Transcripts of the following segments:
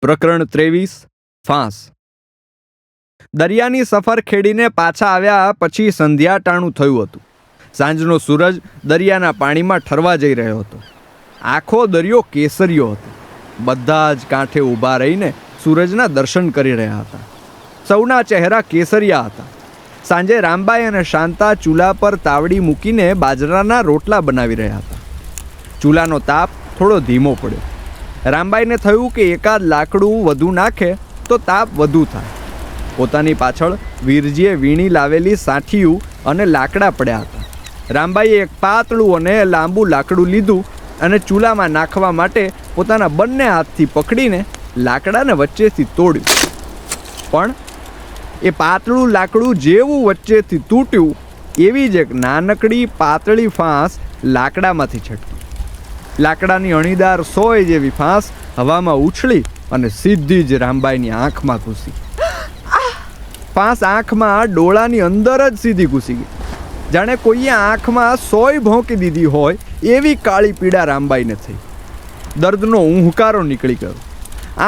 પ્રકરણ 23 ફાંસ. દરિયાની સફર ખેડીને પાછા આવ્યા પછી સંધ્યાટાણું થયું હતું. સાંજનો સૂરજ દરિયાના પાણીમાં ઠરવા જઈ રહ્યો હતો. આખો દરિયો કેસરીયો હતો. બધા જ કાંઠે ઊભા રહીને સૂરજના દર્શન કરી રહ્યા હતા. સૌના ચહેરા કેસરિયા હતા. સાંજે રામબાઈ અને શાંતા ચૂલા પર તાવડી મૂકીને બાજરાના રોટલા બનાવી રહ્યા હતા. ચૂલાનો તાપ થોડો ધીમો પડ્યો. રામબાઈને થયું કે એકાદ લાકડું વધુ નાખે તો તાપ વધુ થાય. પોતાની પાછળ વીરજીએ વીણી લાવેલી સાઠીયું અને લાકડા પડ્યા હતા. રામબાઈએ એક પાતળું અને લાંબુ લાકડું લીધું અને ચૂલામાં નાખવા માટે પોતાના બંને હાથથી પકડીને લાકડાને વચ્ચેથી તોડ્યું. પણ એ પાતળું લાકડું જેવું વચ્ચેથી તૂટ્યું એવી જ એક નાનકડી પાતળી ફાંસ લાકડામાંથી છટકી. લાકડાની અણીદાર સોય જેવી ફાંસ હવામાં ઉછળી અને સીધી જ રામબાઈની આંખમાં ઘૂસી. ફાંસ આંખમાં ડોળાની અંદર જ સીધી ઘૂસી ગઈ. જાણે કોઈએ આંખમાં સોય ભોંકી દીધી હોય એવી કાળી પીડા રામબાઈને થઈ. દર્દનો ઊંહકારો નીકળી ગયો.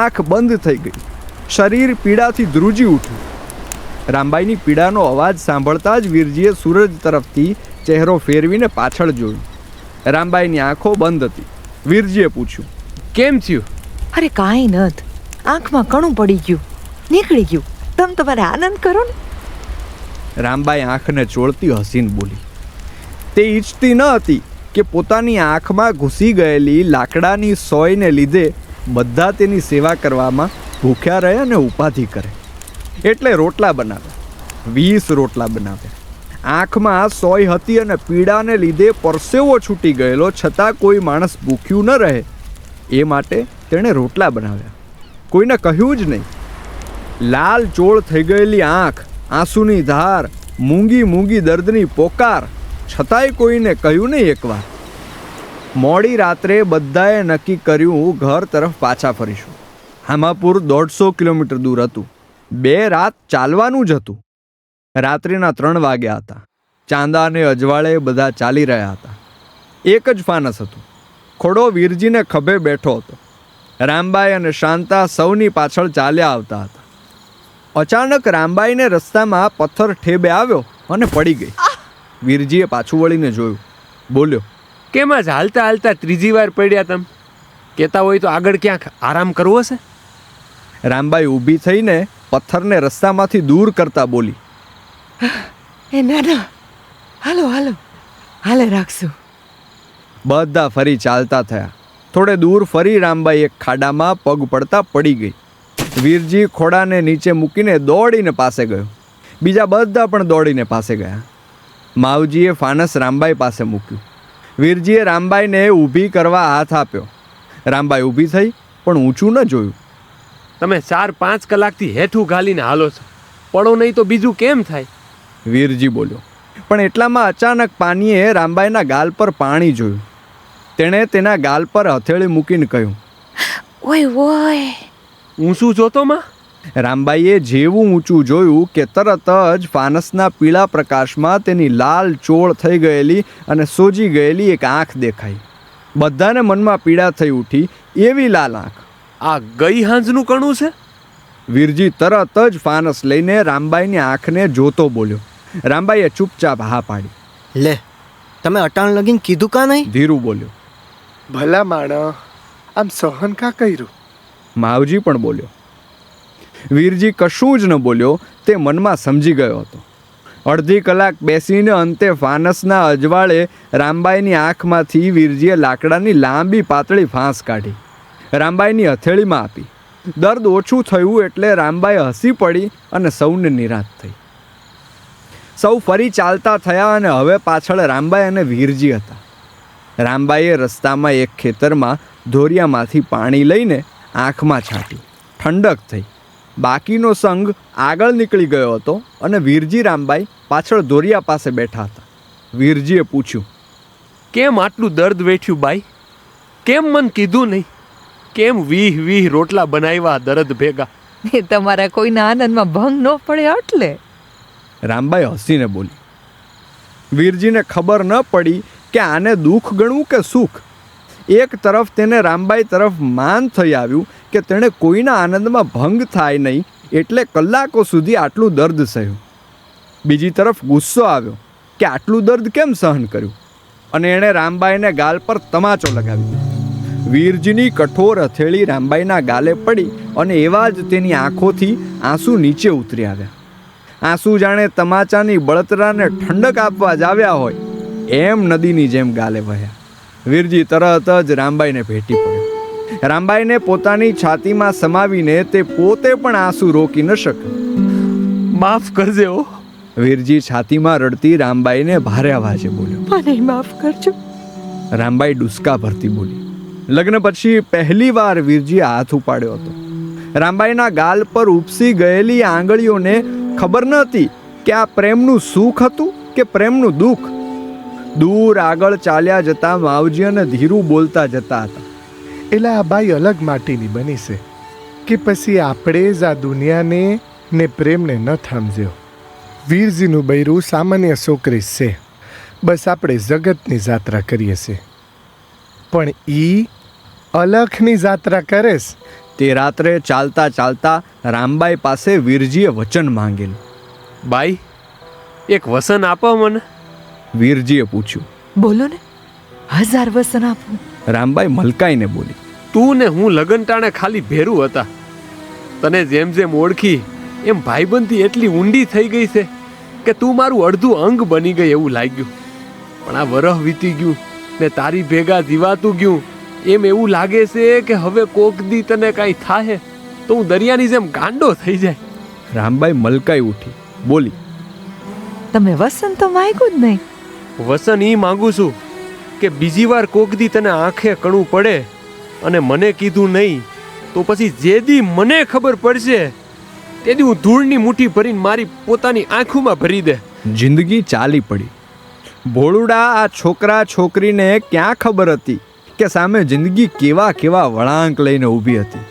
આંખ બંધ થઈ ગઈ. શરીર પીડાથી ધ્રુજી ઉઠ્યું. રામબાઈની પીડાનો અવાજ સાંભળતા જ વીરજીએ સૂરજ તરફથી ચહેરો ફેરવીને પાછળ જોયું. રામબાઈની આંખો બંધ હતી. વીરજીએ પૂછ્યું, કેમ થયું? અરે કાંઈ નથ, આંખમાં કણું પડી ગયું, નીકળી ગયું. તમે તમારે આનંદ કરો ને. રામબાઈ આંખને ચોળતી હસીને બોલી. તે ઈચ્છતી ન હતી કે પોતાની આંખમાં ઘૂસી ગયેલી લાકડાની સોયને લીધે બધા તેની સેવા કરવામાં ભૂખ્યા રહે અને ઉપાધિ કરે. એટલે રોટલા બનાવ્યા. 20 રોટલા બનાવ્યા. આંખમાં સોય હતી અને પીડાને લીધે પરસેવો છૂટી ગયેલો છતાં કોઈ માણસ ભૂખ્યું ન રહે એ માટે તેણે રોટલા બનાવ્યા. કોઈને કહ્યું જ નહીં. લાલ ચોળ થઈ ગયેલી આંખ, આંસુની ધાર, મૂંગી મૂંગી દર્દની પોકાર, છતાંય કોઈને કહ્યું નહીં એકવાર. મોડી રાત્રે બધાએ નક્કી કર્યું ઘર તરફ પાછા ફરીશું. હામાપુર 150 કિલોમીટર દૂર હતું. 2 રાત ચાલવાનું જ હતું. રાત્રિના 3 વાગ્યા હતા. ચાંદા અને અજવાળે બધા ચાલી રહ્યા હતા. એક જ ફાનસ હતું. ખોડો વીરજીને ખભે બેઠો હતો. રામબાઈ અને શાંતા સૌની પાછળ ચાલ્યા આવતા હતા. અચાનક રામબાઈને રસ્તામાં પથ્થર ઠેબે આવ્યો અને પડી ગઈ. વીરજીએ પાછું વળીને જોયું. બોલ્યો, કેમ આજ હાલતા હાલતા ત્રીજી વાર પડ્યા તમે? કહેતા હોય તો આગળ ક્યાંક આરામ કરવો હશે? રામબાઈ ઊભી થઈને પથ્થરને રસ્તામાંથી દૂર કરતા બોલી, એ ના ના, હાલો હાલો, હાલે રાખશું. બધા ફરી ચાલતા થયા. થોડે દૂર ફરી રામબાઈ એક ખાડામાં પગ પડતા પડી ગઈ. વીરજી ખોડાને નીચે મૂકીને દોડીને પાસે ગયો. બીજા બધા પણ દોડીને પાસે ગયા. માવજીએ ફાનસ રામબાઈ પાસે મૂક્યું. વીરજીએ રામબાઈને ઊભી કરવા હાથ આપ્યો. રામબાઈ ઊભી થઈ પણ ઊંચું ન જોયું. તમે 4-5 કલાકથી હેઠું ઘાલીને હાલો છો, પડો નહીં તો બીજું કેમ થાય? વીરજી બોલ્યો. પણ એટલામાં અચાનક પાનીએ રામબાઈના ગાલ પર પાણી જોયું. તેણે તેના ગાલ પર હથેળી મૂકીને કહ્યું, ઓય ઓય. ઊંચું જોતો માં? રામબાઈએ જેવું ઊંચું જોયું કે તરત જ ફાનસના પીળા પ્રકાશમાં તેની લાલ ચોળ થઈ ગયેલી અને સોજી ગયેલી એક આંખ દેખાઈ. બધાને મનમાં પીડા થઈ ઉઠી. એવી લાલ આંખ! આ ગઈ હાંજનું કણું છે? વીરજી તરત જ ફાનસ લઈને રામબાઈની આંખને જોતો બોલ્યો. રામબાઈએ ચૂપચાપ હા પાડી. લે, તમે અટાણ લગીને કીધું કા નહીં? ધીરુ બોલ્યો. ભલા માણસ, આમ સહન કા કર્યું? માવજી પણ બોલ્યો. વીરજી કશું જ ન બોલ્યો. તે મનમાં સમજી ગયો હતો. અડધી કલાક બેસીને અંતે ફાનસના અજવાળે રામબાઈની આંખમાંથી વીરજીએ લાકડાની લાંબી પાતળી ફાંસ કાઢી. રામબાઈની હથેળીમાં આપી. દર્દ ઓછું થયું એટલે રામબાઈ હસી પડી અને સૌને નિરાશ થઈ. સૌ ફરી ચાલતા થયા અને હવે પાછળ રામબાઈ અને વીરજી હતા. રામબાઈએ રસ્તામાં એક ખેતરમાં ધોરિયામાંથી પાણી લઈને આંખમાં છાંટ્યું. ઠંડક થઈ. બાકીનો સંઘ આગળ નીકળી ગયો હતો અને વીરજી રામબાઈ પાછળ ધોરિયા પાસે બેઠા હતા. વીરજીએ પૂછ્યું, કેમ આટલું દર્દ વેઠ્યું બાઈ? કેમ મન કીધું નહીં? કેમ 20 રોટલા બનાવ્યા દર્દ ભેગા? એ તમારા કોઈના આનંદમાં ભંગ ન પડે એટલે. રામબાઈ હસીને બોલી. વીરજીને ખબર ન પડી કે આને દુઃખ ગણવું કે સુખ. એક તરફ તેને રામબાઈ તરફ માન થઈ આવ્યું કે તેણે કોઈના આનંદમાં ભંગ થાય નહીં એટલે કલાકો સુધી આટલું દર્દ સહ્યું. બીજી તરફ ગુસ્સો આવ્યો કે આટલું દર્દ કેમ સહન કર્યું, અને એણે રામબાઈને ગાલ પર તમાચો લગાવી દીધો. વીરજીની કઠોર હથેળી રામબાઈના ગાલે પડી અને એવા જ તેની આંખોથી આંસુ નીચે ઉતરી આવ્યા. આંસુ જાણે તમાચાની બળતરાને ઠંડક આપવા જ આવ્યા હોય એમ નદીની જેમ ગાલે વહ્યા. વીરજી તરત જ રામબાઈને ભેટી પડ્યો. રામબાઈને પોતાની છાતીમાં સમાવીને તે પોતે પણ આંસુ રોકી ન શક્યો. માફ કરજે ઓ. વીરજી છાતીમાં રડતી રામબાઈને ભારે અવાજે બોલ્યો. મને માફ કરજો. રામબાઈ ડુસકા ભરતી બોલી. લગ્ન પછી પહેલી વાર વીરજીએ હાથ ઉપાડ્યો હતો. રામબાઈના ગાલ પર ઉપસી ગયેલી આંગળીઓને ખબર ન હતી કે આ પ્રેમનું સુખ હતું કે પ્રેમનું દુઃખ. દૂર આગળ ચાલ્યા જતા માવજી અને ધીરુ બોલતા જતા હતા. એટલે આ બાઈ અલગ માટીની બની છે કે પછી આપણે જ આ દુનિયાને ને પ્રેમને ન સમજ્યો. વીરજીનું બૈરું સામાન્ય છોકરી છે, બસ આપણે જગતની જાત્રા કરીએ છીએ, પણ ઈ અલખની જાત્રા કરે છે. તે રાત્રે ચાલતા ચાલતા રામબાઈ પાસે વીરજીએ વચન માંગેલું. બાઈ, એક વસન આપો મને. વીરજીએ પૂછ્યું. બોલો ને, 1000 વસન આપું. રામબાઈ મલકાઈને બોલી. તું ને હું લગન ટાણે ખાલી ભેરું હતા. તને જેમ જેમ ઓળખી એમ ભાઈબંધી એટલી ઊંડી થઈ ગઈ છે કે તું મારું અડધું અંગ બની ગઈ એવું લાગ્યું. પણ આ વરહ વીતી ગયું ને તારી ભેગા જીવાતું ગયું એમ એવું લાગે છે કે હવે કોક દી તને કાંઈ થાય તો હું દરિયાની જેમ ગાંડો થઈ જાય. રામબાઈ મલકાઈ ઉઠી બોલી. તમે વસન તો માંગ્યું જ નહીં. વસન ઈ માંગુ છું કે બીજી વાર કોક દી તને આંખે કણું પડે અને મને કીધું નહીં તો પછી જે દી મને ખબર પડશે તે દી હું ધૂળની મુઠ્ઠી ભરીને મારી પોતાની આંખોમાં ભરી દે. જિંદગી ચાલી પડી. ભોળુડા આ છોકરા છોકરીને ક્યાં ખબર હતી કે સામે જિંદગી કેવા કેવા વળાંક લઈને ઊભી હતી,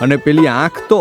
અને પેલી આંખ તો